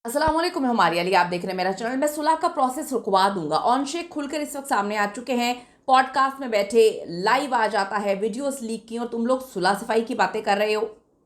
अस्सलाम वालेकुम, मैं हमारी अली, आप देख रहे हैं मेरा चैनल। मैं सुलह का प्रोसेस रुकवा दूंगा। ऑन शेख खुलकर इस वक्त सामने आ चुके हैं, पॉडकास्ट में बैठे, लाइव आ जाता है, वीडियोस लीक की और तुम लोग सुलह सफाई की बातें कर रहे हो।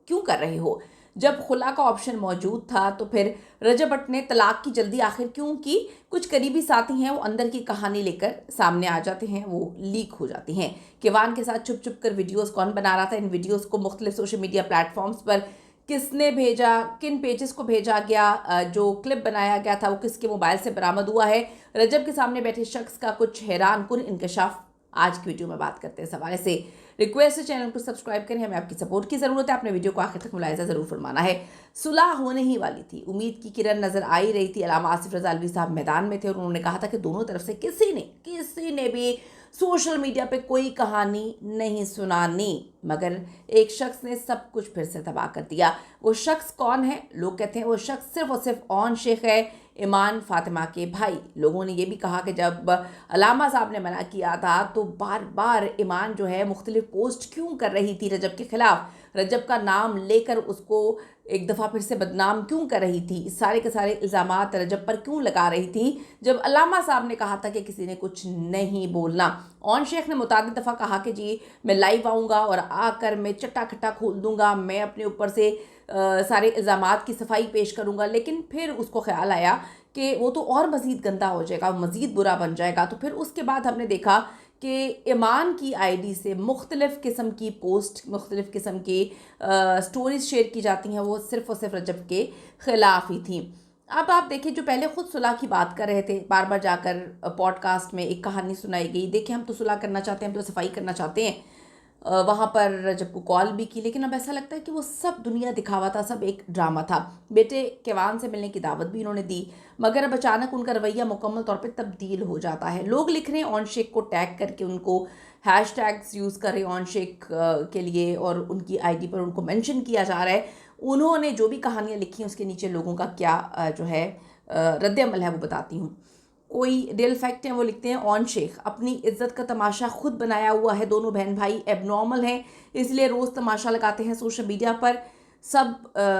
क्यों कर रहे हो? जब खुला का ऑप्शन मौजूद था तो फिर रजब भट्ट ने तलाक की जल्दी आखिर क्यों की? कुछ करीबी साथी हैं, वो अंदर की कहानी लेकर सामने आ जाते हैं, वो लीक हो जाती हैं। किवान के साथ छुप छुप कर वीडियोस कौन बना रहा था? इन वीडियोस को मुख्तलिफ सोशल मीडिया प्लेटफॉर्म्स पर किसने भेजा, किन पेजेस को भेजा गया, जो क्लिप बनाया गया था वो किसके मोबाइल से बरामद हुआ है? रजब के सामने बैठे शख्स का कुछ हैरान कुन इंकशाफ आज की वीडियो में बात करते हैं। इस हवाले से रिक्वेस्ट है चैनल को सब्सक्राइब करें, हमें आपकी सपोर्ट की ज़रूरत है। अपने वीडियो को आखिर तक मुलाहिजा ज़रूर फरमाना है। सुलह होने ही वाली थी, उम्मीद की किरण नज़र आ ही रही थी। अल्लामा आसिफ रज़ा अलवी साहब मैदान में थे और उन्होंने कहा था कि दोनों तरफ से किसी ने भी सोशल मीडिया पे कोई कहानी नहीं सुनानी, मगर एक शख्स ने सब कुछ फिर से तबाह कर दिया। वो शख्स कौन है? लोग कहते हैं वो शख्स सिर्फ और सिर्फ ऑन शेख है, ईमान फातिमा के भाई। लोगों ने ये भी कहा कि जब अलामा साहब ने मना किया था तो बार बार ईमान जो है मुख्तलिफ पोस्ट क्यों कर रही थी रजब के ख़िलाफ़, रजब का नाम लेकर उसको एक दफ़ा फिर से बदनाम क्यों कर रही थी, सारे के सारे इल्ज़ामात रजब पर क्यों लगा रही थी, जब अल्लामा साहब ने कहा था कि किसी ने कुछ नहीं बोलना। ऑन शेख ने मुतादिद दफ़ा कहा कि जी मैं लाइव आऊँगा और आकर मैं चट्टा खट्टा खोल दूँगा, मैं अपने ऊपर से सारे इल्ज़ामात की सफाई पेश करूँगा। लेकिन फिर उसको ख्याल आया कि वो तो और मज़ीद गंदा हो जाएगा, मज़ीद बुरा बन जाएगा। तो फिर उसके बाद हमने देखा कि ईमान की आईडी से मुख्तलिफ़ किस्म की पोस्ट, मुख्तलिफ़ किस्म की स्टोरीज़ शेयर की जाती हैं, वो सिर्फ़ और सिर्फ रजब के ख़िलाफ़ ही थी। अब आप देखिए, जो पहले ख़ुद सुलह की बात कर रहे थे, बार बार जाकर पॉडकास्ट में एक कहानी सुनाई गई, देखिए हम तो सुलह करना चाहते हैं, हम तो सफाई करना चाहते हैं। वहाँ पर रजब को कॉल भी की, लेकिन अब ऐसा लगता है कि वो सब दुनिया दिखावा था, सब एक ड्रामा था। बेटे किवान से मिलने की दावत भी इन्होंने दी, मगर अब अचानक उनका रवैया मुकम्मल तौर पे तब्दील हो जाता है। लोग लिख रहे हैं ऑन शेख को टैग करके, उनको हैशटैग्स यूज़ कर रहे हैं ऑन शेख के लिए, और उनकी आईडी पर उनको मेंशन किया जा रहा है। उन्होंने जो भी कहानियाँ लिखी हैं उसके नीचे लोगों का क्या जो है रद्द अमल है वो बताती हूँ। कोई रियल फैक्ट है वो लिखते हैं, ऑन शेख अपनी इज्जत का तमाशा खुद बनाया हुआ है, दोनों बहन भाई एबनॉर्मल हैं, इसलिए रोज़ तमाशा लगाते हैं सोशल मीडिया पर। सब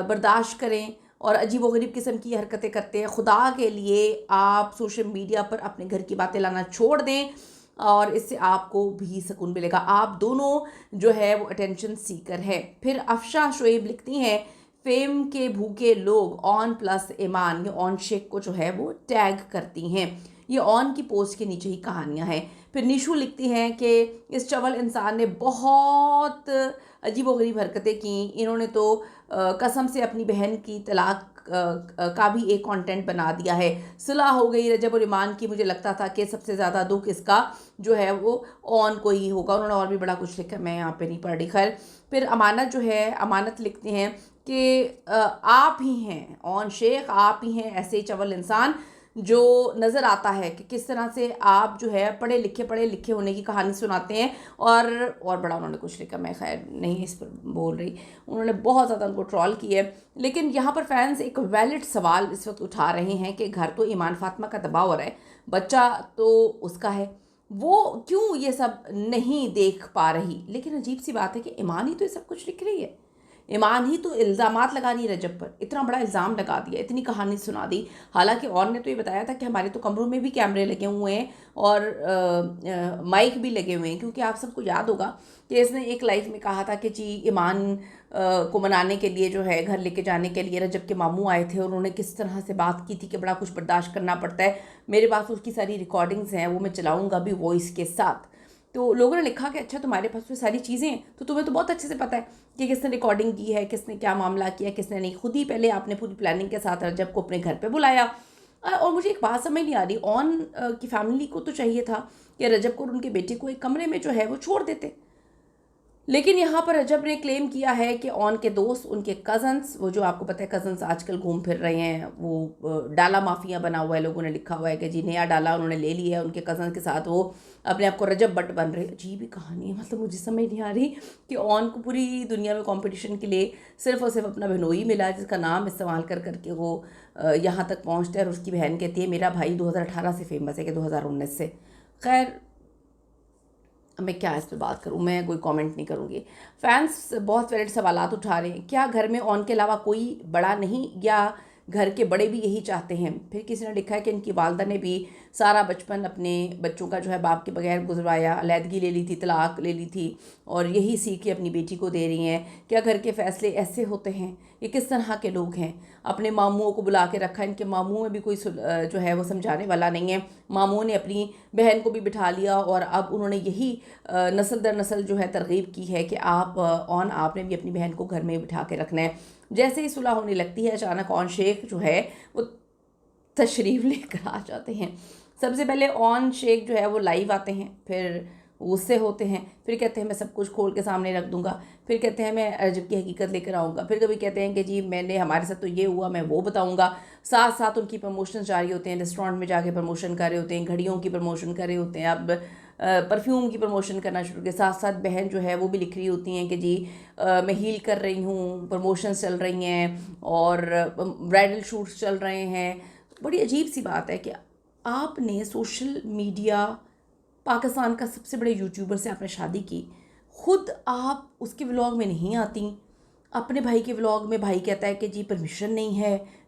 बर्दाश्त करें और अजीब व गरीब किस्म की हरकतें करते हैं। खुदा के लिए आप सोशल मीडिया पर अपने घर की बातें लाना छोड़ दें और इससे आपको भी सुकून मिलेगा। आप दोनों जो है वो अटेंशन सीकर है। फिर अफशा शोएब लिखती हैं, फेम के भूखे लोग ऑन प्लस ईमान, ये ऑन शेख को जो है वो टैग करती हैं। ये ऑन की पोस्ट के नीचे ही कहानियां हैं। फिर निशु लिखती हैं कि इस चवल इंसान ने बहुत अजीब व गरीब हरकतें की, इन्होंने तो कसम से अपनी बहन की तलाक का भी एक कंटेंट बना दिया है। सुलह हो गई रजब और ईमान की, मुझे लगता था कि सबसे ज़्यादा दुख इसका जो है वो ऑन को ही होगा। उन्होंने और भी बड़ा कुछ लिखा, मैं यहाँ पे नहीं पढ़ रही। खैर, फिर अमानत जो है, अमानत लिखते हैं कि आप ही हैं ऑन शेख, आप ही हैं ऐसे चवल इंसान जो नज़र आता है कि किस तरह से आप जो है पढ़े लिखे होने की कहानी सुनाते हैं। और बड़ा उन्होंने कुछ लिखा, मैं खैर नहीं इस पर बोल रही। उन्होंने बहुत ज़्यादा उनको ट्रॉल किया है। लेकिन यहाँ पर फैंस एक वैलिड सवाल इस वक्त उठा रहे हैं कि घर तो ईमान फातिमा का दबाव हो रहा है, बच्चा तो उसका है, वो क्यों ये सब नहीं देख पा रही? लेकिन अजीब सी बात है कि ईमान ही तो ये सब कुछ लिख रही है, ईमान ही तो इल्ज़ामात लगा रही है रजब पर, इतना बड़ा इल्ज़ाम लगा दिया, इतनी कहानी सुना दी। हालांकि और ने तो ये बताया था कि हमारे तो कमरों में भी कैमरे लगे हुए हैं और माइक भी लगे हुए हैं, क्योंकि आप सबको याद होगा कि इसने एक लाइफ में कहा था कि जी ईमान को मनाने के लिए जो है, घर लेके जाने के लिए रजब के मामू आए थे और उन्होंने किस तरह से बात की थी कि बड़ा कुछ बर्दाश्त करना पड़ता है। मेरे पास उसकी सारी रिकॉर्डिंग्स हैं, वो मैं चलाऊँगा भी वॉइस के साथ। तो लोगों ने लिखा कि अच्छा तुम्हारे पास तो सारी चीज़ें हैं, तो तुम्हें तो बहुत अच्छे से पता है कि किसने रिकॉर्डिंग की है, किसने क्या मामला किया, किसने नहीं। खुद ही पहले आपने पूरी प्लानिंग के साथ रजब को अपने घर पे बुलाया। और मुझे एक बात समझ नहीं आ रही, ऑन की फैमिली को तो चाहिए था कि रजब को और उनके बेटे को एक कमरे में जो है वो छोड़ देते, लेकिन यहाँ पर रजब ने क्लेम किया है कि ऑन के दोस्त, उनके कज़न्स, वो जो आपको पता है कज़न्स आजकल घूम फिर रहे हैं, वो डाला माफिया बना हुआ है। लोगों ने लिखा हुआ है कि जी नया डाला उन्होंने ले लिया है, उनके कज़न के साथ वो अपने आप को रजब भट्ट बन रहे। अजीब ही कहानी है, मतलब मुझे समझ नहीं आ रही कि ऑन को पूरी दुनिया में कंपटीशन के लिए सिर्फ और सिर्फ अपना बहनोई मिला, जिसका नाम इस्तेमाल कर करके वो यहाँ तक पहुँचता है। और उसकी बहन कहती है मेरा भाई 2018 से फेमस है कि 2019 से। खैर, मैं क्या इस पर बात करूँ, मैं कोई कमेंट नहीं करूँगी। फैंस बहुत वैलिड सवालात उठा रहे हैं, क्या घर में ऑन के अलावा कोई बड़ा नहीं, या घर के बड़े भी यही चाहते हैं। फिर किसी ने लिखा है कि इनकी वालदा ने भी सारा बचपन अपने बच्चों का जो है बाप के बगैर गुजरवाया, अलहदगी ले ली थी, तलाक ले ली थी, और यही सीख अपनी बेटी को दे रही हैं। क्या घर के फ़ैसले ऐसे होते हैं? ये किस तरह के लोग हैं? अपने मामूओं को बुला के रखा, इनके मामू में भी कोई जो है वो समझाने वाला नहीं है। मामूओं ने अपनी बहन को भी बिठा लिया और अब उन्होंने यही नस्ल दर नस्ल जो है तरगीब की है कि आपने भी अपनी बहन को घर में बिठा के रखना है। जैसे ही सुलह होने लगती है, अचानक ऑन शेख जो है वो तशरीफ़ लेकर आ जाते हैं। सबसे पहले ऑन शेख जो है वो लाइव आते हैं, फिर गुस्से होते हैं, फिर कहते हैं मैं सब कुछ खोल के सामने रख दूंगा, फिर कहते हैं मैं रजब की हकीकत लेकर आऊँगा, फिर कभी कहते हैं कि जी हमारे साथ तो ये हुआ, मैं वो बताऊँगा। साथ साथ उनकी प्रमोशन जारी होते हैं, रेस्टोरेंट में जाके प्रमोशन कर रहे होते हैं, घड़ियों की प्रमोशन कर रहे होते हैं, अब परफ्यूम की प्रमोशन करना शुरू किया। साथ साथ बहन जो है वो भी लिख रही होती हैं कि जी मैं हील कर रही हूँ, प्रमोशंस चल रही हैं और ब्राइडल शूट्स चल रहे हैं। बड़ी अजीब सी बात है कि आपने सोशल मीडिया, पाकिस्तान का सबसे बड़े यूट्यूबर से आपने शादी की, ख़ुद आप उसके व्लॉग में नहीं आती। अपने भाई के व्लॉग में भाई कहता है कि जी परमिशन नहीं है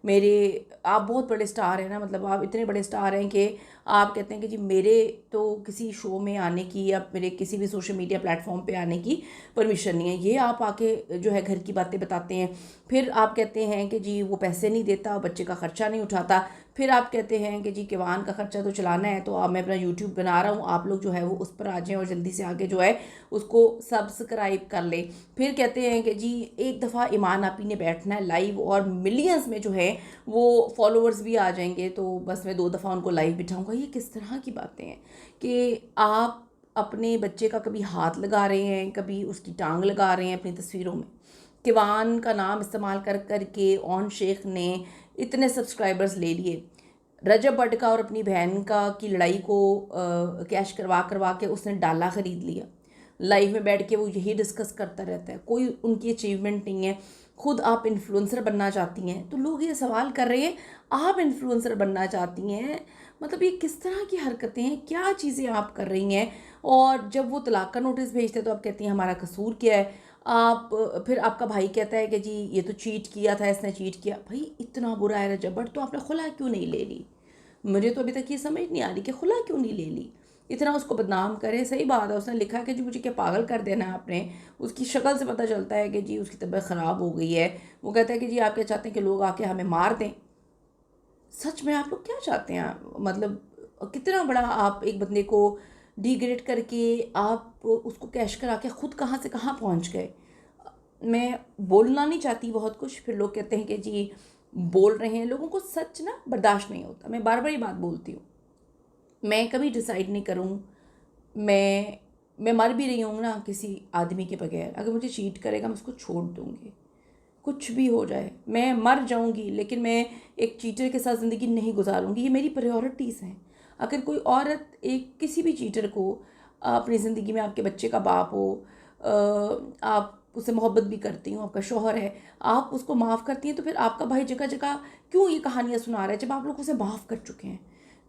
आप बहुत बड़े स्टार हैं ना, मतलब आप इतने बड़े स्टार हैं कि आप कहते हैं कि जी मेरे तो किसी शो में आने की या मेरे किसी भी सोशल मीडिया प्लेटफॉर्म पे आने की परमिशन नहीं है। ये आप आके जो है घर की बातें बताते हैं। फिर आप कहते हैं कि जी वो पैसे नहीं देता, बच्चे का ख़र्चा नहीं उठाता। फिर आप कहते हैं कि जी किवान का ख़र्चा तो चलाना है, तो अब मैं अपना यूट्यूब बना रहा हूँ, आप लोग जो है वो उस पर आ जाएँ और जल्दी से आगे जो है उसको सब्सक्राइब कर लें। फिर कहते हैं कि जी एक दफ़ा ईमान आपी ने बैठना है लाइव और मिलियंस में जो है वो फॉलोअर्स भी आ जाएंगे, तो बस मैं 2 दफ़ा उनको लाइव बिठाऊंगा। ये किस तरह की बातें हैं कि आप अपने बच्चे का कभी हाथ लगा रहे हैं, कभी उसकी टांग लगा रहे हैं अपनी तस्वीरों में। किवान का नाम इस्तेमाल कर कर के ऑन शेख ने इतने सब्सक्राइबर्स ले लिए। रजब भट्ट का और अपनी बहन का की लड़ाई को कैश करवा के उसने डाला ख़रीद लिया। लाइव में बैठ के वो यही डिस्कस करता रहता है, कोई उनकी अचीवमेंट नहीं है। खुद आप इन्फ्लुएंसर बनना चाहती हैं, तो लोग ये सवाल कर रहे हैं आप इन्फ्लुएंसर बनना चाहती हैं, मतलब ये किस तरह की हरकतें हैं, क्या चीज़ें आप कर रही हैं? और जब वो तलाक का नोटिस भेजते हैं तो आप कहती हैं हमारा कसूर क्या है? आप फिर आपका भाई कहता है कि जी ये तो चीट किया था, इसने चीट किया। भाई इतना बुरा है रजब भट्ट, तो आपने खुला क्यों नहीं ले ली? मुझे तो अभी तक ये समझ नहीं आ रही कि खुला क्यों नहीं ले ली। इतना उसको बदनाम करे, सही बात है, उसने लिखा है कि जी मुझे क्या पागल कर देना है आपने। उसकी शक्ल से पता चलता है कि जी उसकी तबीयत ख़राब हो गई है। वो कहता है कि जी आप क्या चाहते हैं कि लोग आके हमें मार दें? सच में आप लोग क्या चाहते हैं? मतलब कितना बड़ा आप एक बंदे को डिग्रेड करके आप उसको कैश करा के ख़ुद कहाँ से कहाँ पहुँच गए। मैं बोलना नहीं चाहती बहुत कुछ, फिर लोग कहते हैं कि जी बोल रहे हैं। लोगों को सच ना बर्दाश्त नहीं होता। मैं बार बार ये बात बोलती हूँ, मैं कभी डिसाइड नहीं करूँ, मैं मर भी रही हूँ ना किसी आदमी के बगैर, अगर मुझे चीट करेगा मैं उसको छोड़ दूँगी, कुछ भी हो जाए, मैं मर जाऊँगी, लेकिन मैं एक चीटर के साथ ज़िंदगी नहीं गुजारूँगी। ये मेरी प्रायोरिटीज़ हैं। अगर कोई औरत एक किसी भी चीटर को अपनी ज़िंदगी में, आपके बच्चे का बाप हो, आप उससे मोहब्बत भी करती हूँ, आपका शौहर है, आप उसको माफ़ करती हैं, तो फिर आपका भाई जगह जगह क्यों ये कहानियाँ सुना रहा है जब आप लोग उसे माफ़ कर चुके हैं?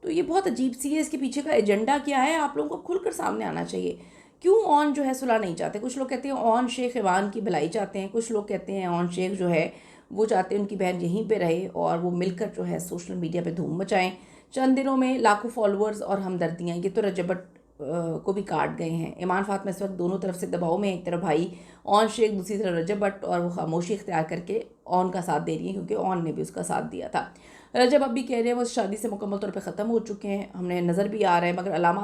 तो ये बहुत अजीब सी है। इसके पीछे का एजेंडा क्या है, आप लोगों को खुलकर सामने आना चाहिए। क्यों ऑन जो है सुलह नहीं चाहते? कुछ लोग कहते हैं ऑन शेख ईवान की भलाई चाहते हैं, कुछ लोग कहते हैं ऑन शेख जो है वो चाहते हैं उनकी बहन यहीं पे रहे और वो मिलकर जो है सोशल मीडिया पे धूम मचाएं। चंद दिनों में लाखों फॉलोअर्स और हमदर्दियाँ, ये तो रजब भट्ट को भी काट गए हैं। ईमान फातिमा इस वक्त दोनों तरफ से दबाव में, एक तरफ भाई ऑन शेख, दूसरी तरफ रजब भट्ट, और वो खामोशी इख्तियार करके ऑन का साथ दे रही है क्योंकि ऑन ने भी उसका साथ दिया था। रजब अब भी कह रहे हैं वो शादी से मुकम्मल तौर पे ख़त्म हो चुके हैं, हमने नज़र भी आ रहा है, मगर अल्लामा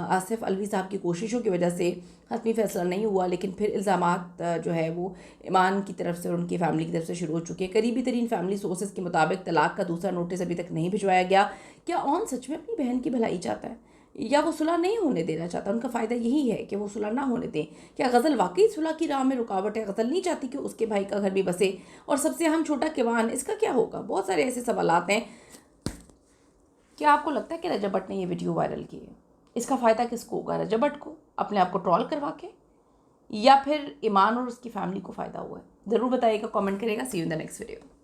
आसिफ अलवी साहब की कोशिशों की वजह से हतमी फ़ैसला नहीं हुआ। लेकिन फिर इल्ज़ामात जो है वो ईमान की तरफ से और उनकी फ़ैमिली की तरफ से शुरू हो चुके हैं। करीबी तरीन फैमिली सोर्सेज के मुताबिक तलाक का दूसरा नोटिस अभी तक नहीं भिजवाया गया। क्या ऑन सच में अपनी बहन की भलाई चाहता है या वो सुलह नहीं होने देना चाहता? उनका फ़ायदा यही है कि वो सुलह ना होने दें। क्या गज़ल वाकई सुलह की राह में रुकावट है? गज़ल नहीं चाहती कि उसके भाई का घर भी बसे? और सबसे अहम छोटा किवान, इसका क्या होगा? बहुत सारे ऐसे सवालात हैं। क्या आपको लगता है कि रजब भट्ट ने ये वीडियो वायरल की है, इसका फ़ायदा किसको होगा? रजब भट्ट को अपने आप को ट्रोल करवा के, या फिर ईमान और उसकी फैमिली को फ़ायदा हुआ है? ज़रूर बताइएगा, कमेंट करिएगा। See you in the next video.